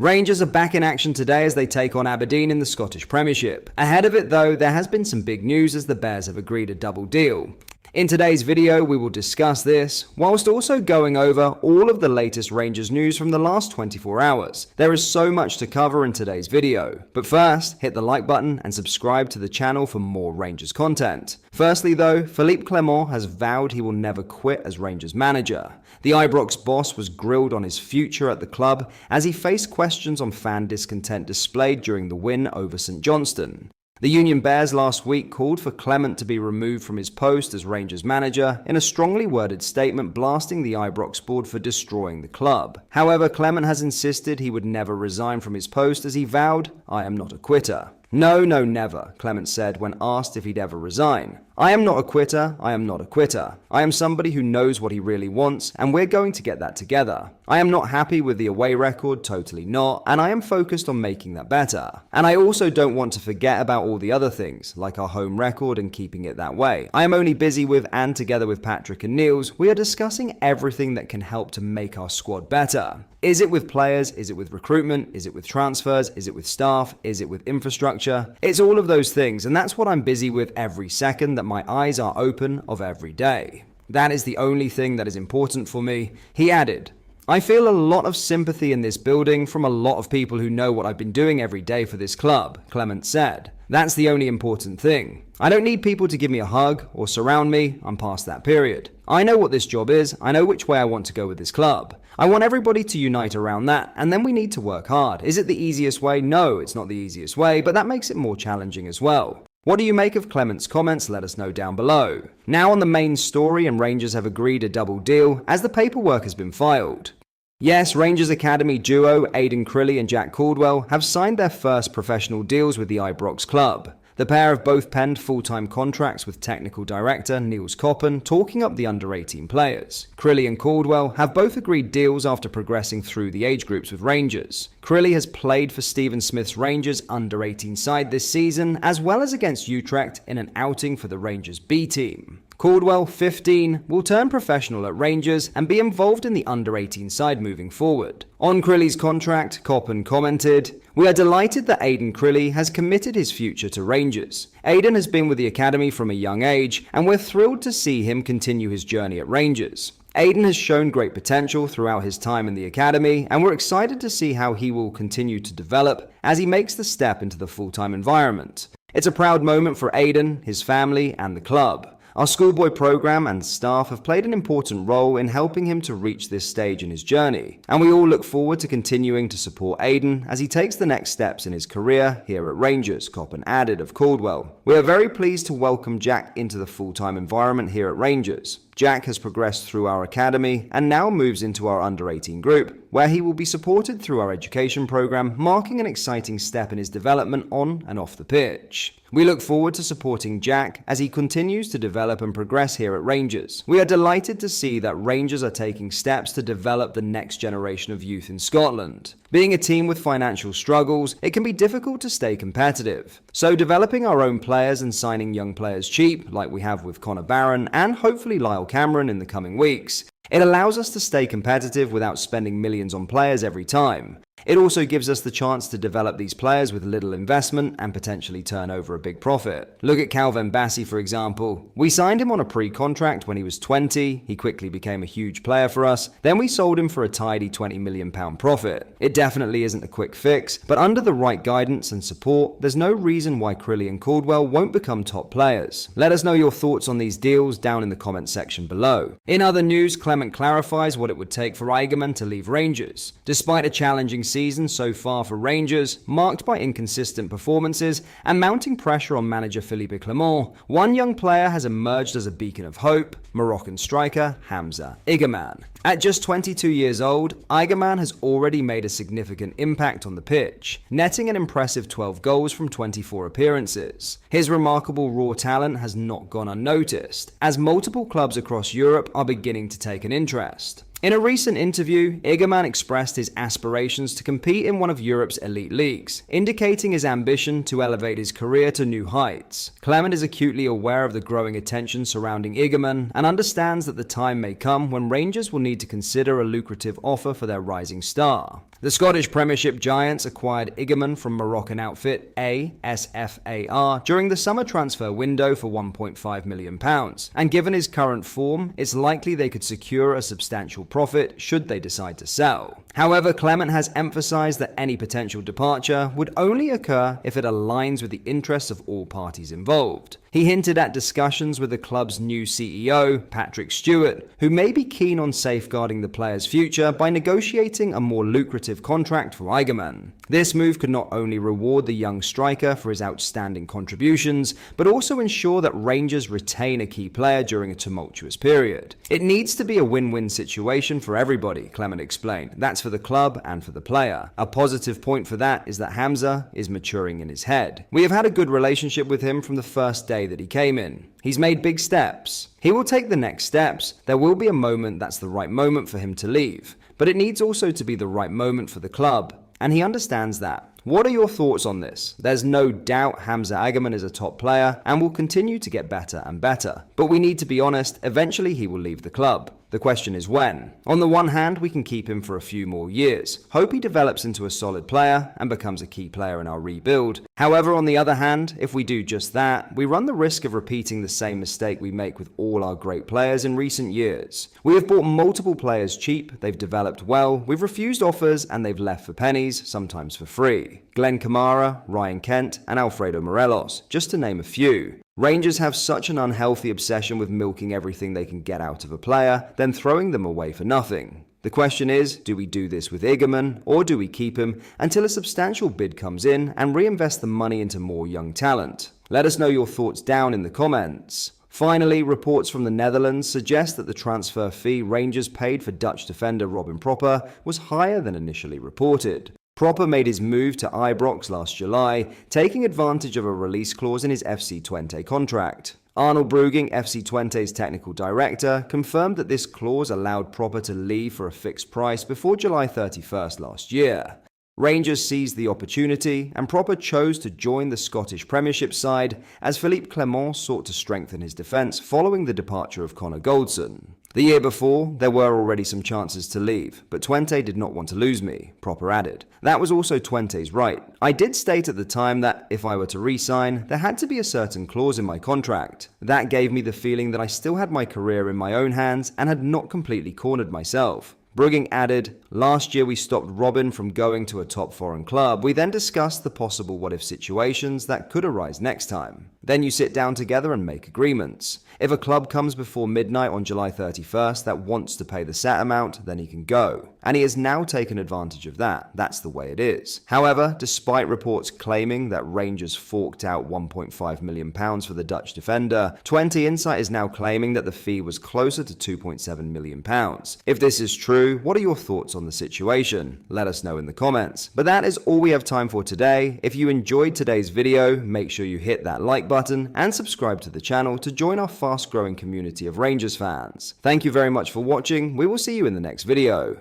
Rangers are back in action today as they take on Aberdeen in the Scottish Premiership. Ahead of it though, there has been some big news as the Bears have agreed a double deal. In today's video, we will discuss this, whilst also going over all of the latest Rangers news from the last 24 hours. There is so much to cover in today's video. But first, hit the like button and subscribe to the channel for more Rangers content. Firstly though, Clement has vowed he will never quit as Rangers manager. The Ibrox boss was grilled on his future at the club as he faced questions on fan discontent displayed during the win over St Johnstone. The Union Bears last week called for Clement to be removed from his post as Rangers manager in a strongly worded statement blasting the Ibrox board for destroying the club. However, Clement has insisted he would never resign from his post as he vowed, "I am not a quitter." No, never, Clement said when asked if he'd ever resign. "I am not a quitter, I am not a quitter. I am somebody who knows what he really wants, and we're going to get that together. I am not happy with the away record, totally not, and I am focused on making that better. And I also don't want to forget about all the other things, like our home record and keeping it that way. I am only busy with, and together with Patrick and Niels, we are discussing everything that can help to make our squad better. Is it with players? Is it with recruitment? Is it with transfers? Is it with staff? Is it with infrastructure? It's all of those things, and that's what I'm busy with every second that my eyes are open of every day. That is the only thing that is important for me," he added. "I feel a lot of sympathy in this building from a lot of people who know what I've been doing every day for this club," Clement said. "That's the only important thing. I don't need people to give me a hug or surround me. I'm past that period. I know what this job is. I know which way I want to go with this club. I want everybody to unite around that, and then we need to work hard. Is it the easiest way? No, it's not the easiest way, but that makes it more challenging as well." What do you make of Clement's comments? Let us know down below. Now on the main story, and Rangers have agreed a double deal as the paperwork has been filed. Yes, Rangers Academy duo Aidan Crilly and Jack Caldwell have signed their first professional deals with the Ibrox club. The pair have both penned full-time contracts with technical director Niels Koppen, talking up the under-18 players. Crilly and Caldwell have both agreed deals after progressing through the age groups with Rangers. Crilly has played for Stephen Smith's Rangers under-18 side this season, as well as against Utrecht in an outing for the Rangers B team. Caldwell, 15, will turn professional at Rangers and be involved in the under-18 side moving forward. On Crilly's contract, Koppen commented, "We are delighted that Aidan Crilly has committed his future to Rangers. Aidan has been with the academy from a young age, and we're thrilled to see him continue his journey at Rangers. Aidan has shown great potential throughout his time in the academy, and we're excited to see how he will continue to develop as he makes the step into the full-time environment. It's a proud moment for Aidan, his family, and the club. Our schoolboy program and staff have played an important role in helping him to reach this stage in his journey, and we all look forward to continuing to support Aidan as he takes the next steps in his career here at Rangers," Koppen added of Caldwell. "We are very pleased to welcome Jack into the full-time environment here at Rangers. Jack has progressed through our academy and now moves into our under-18 group, where he will be supported through our education program, marking an exciting step in his development on and off the pitch. We look forward to supporting Jack as he continues to develop and progress here at Rangers. We are delighted to see that Rangers are taking steps to develop the next generation of youth in Scotland. Being a team with financial struggles, it can be difficult to stay competitive. So developing our own players and signing young players cheap, like we have with Connor Barron and hopefully Lyle Cameron in the coming weeks, it allows us to stay competitive without spending millions on players every time. It also gives us the chance to develop these players with little investment and potentially turn over a big profit. Look at Calvin Bassey, for example. We signed him on a pre-contract when he was 20, he quickly became a huge player for us, then we sold him for a tidy £20 million profit. It definitely isn't a quick fix, but under the right guidance and support, there's no reason why Crilly and Caldwell won't become top players. Let us know your thoughts on these deals down in the comment section below. In other news, Clement clarifies what it would take for Igamane to leave Rangers. Despite a challenging season so far for Rangers, marked by inconsistent performances and mounting pressure on manager Philippe Clement, one young player has emerged as a beacon of hope: Moroccan striker Hamza Igamane. At just 22 years old, Igamane has already made a significant impact on the pitch, netting an impressive 12 goals from 24 appearances. His remarkable raw talent has not gone unnoticed, as multiple clubs across Europe are beginning to take an interest. In a recent interview, Igamane expressed his aspirations to compete in one of Europe's elite leagues, indicating his ambition to elevate his career to new heights. Clement is acutely aware of the growing attention surrounding Igamane and understands that the time may come when Rangers will need to consider a lucrative offer for their rising star. The Scottish Premiership giants acquired Igamane from Moroccan outfit ASFAR during the summer transfer window for £1.5 million, and given his current form, it's likely they could secure a substantial profit should they decide to sell. However, Clement has emphasised that any potential departure would only occur if it aligns with the interests of all parties involved. He hinted at discussions with the club's new CEO, Patrick Stewart, who may be keen on safeguarding the player's future by negotiating a more lucrative contract for Igamane. This move could not only reward the young striker for his outstanding contributions, but also ensure that Rangers retain a key player during a tumultuous period. It needs to be a win-win situation for everybody, Clement explained. That's for the club and for the player. A positive point for that is that Hamza is maturing in his head. We have had a good relationship with him from the first day that he came in. He's made big steps. He will take the next steps. There will be a moment that's the right moment for him to leave, but it needs also to be the right moment for the club, and he understands that. What are your thoughts on this? There's no doubt Hamza Igamane is a top player and will continue to get better and better. But we need to be honest, eventually he will leave the club. The question is when. On the one hand, we can keep him for a few more years, hope he develops into a solid player and becomes a key player in our rebuild. However, on the other hand, if we do just that, we run the risk of repeating the same mistake we make with all our great players in recent years. We have bought multiple players cheap, they've developed well, we've refused offers and they've left for pennies, sometimes for free. Glenn Kamara, Ryan Kent, and Alfredo Morelos, just to name a few. Rangers have such an unhealthy obsession with milking everything they can get out of a player, then throwing them away for nothing. The question is, do we do this with Igamane, or do we keep him until a substantial bid comes in and reinvest the money into more young talent? Let us know your thoughts down in the comments. Finally, reports from the Netherlands suggest that the transfer fee Rangers paid for Dutch defender Robin Pröpper was higher than initially reported. Pröpper made his move to Ibrox last July, taking advantage of a release clause in his FC Twente contract. Arnold Bruging, FC Twente's technical director, confirmed that this clause allowed Pröpper to leave for a fixed price before July 31st last year. Rangers seized the opportunity, and Pröpper chose to join the Scottish Premiership side as Philippe Clement sought to strengthen his defence following the departure of Connor Goldson. The year before, there were already some chances to leave, but Twente did not want to lose me, Pröpper added. That was also Twente's right. I did state at the time that if I were to re-sign, there had to be a certain clause in my contract. That gave me the feeling that I still had my career in my own hands and had not completely cornered myself. Bruging added, last year we stopped Robin from going to a top foreign club. We then discussed the possible what-if situations that could arise next time. Then you sit down together and make agreements. If a club comes before midnight on July 31st that wants to pay the set amount, then he can go. And he has now taken advantage of that. That's the way it is. However, despite reports claiming that Rangers forked out £1.5 million for the Dutch defender, 20 Insight is now claiming that the fee was closer to £2.7 million. If this is true, what are your thoughts on the situation? Let us know in the comments. But that is all we have time for today. If you enjoyed today's video, make sure you hit that like button and subscribe to the channel to join our fast-growing community of Rangers fans. Thank you very much for watching. We will see you in the next video.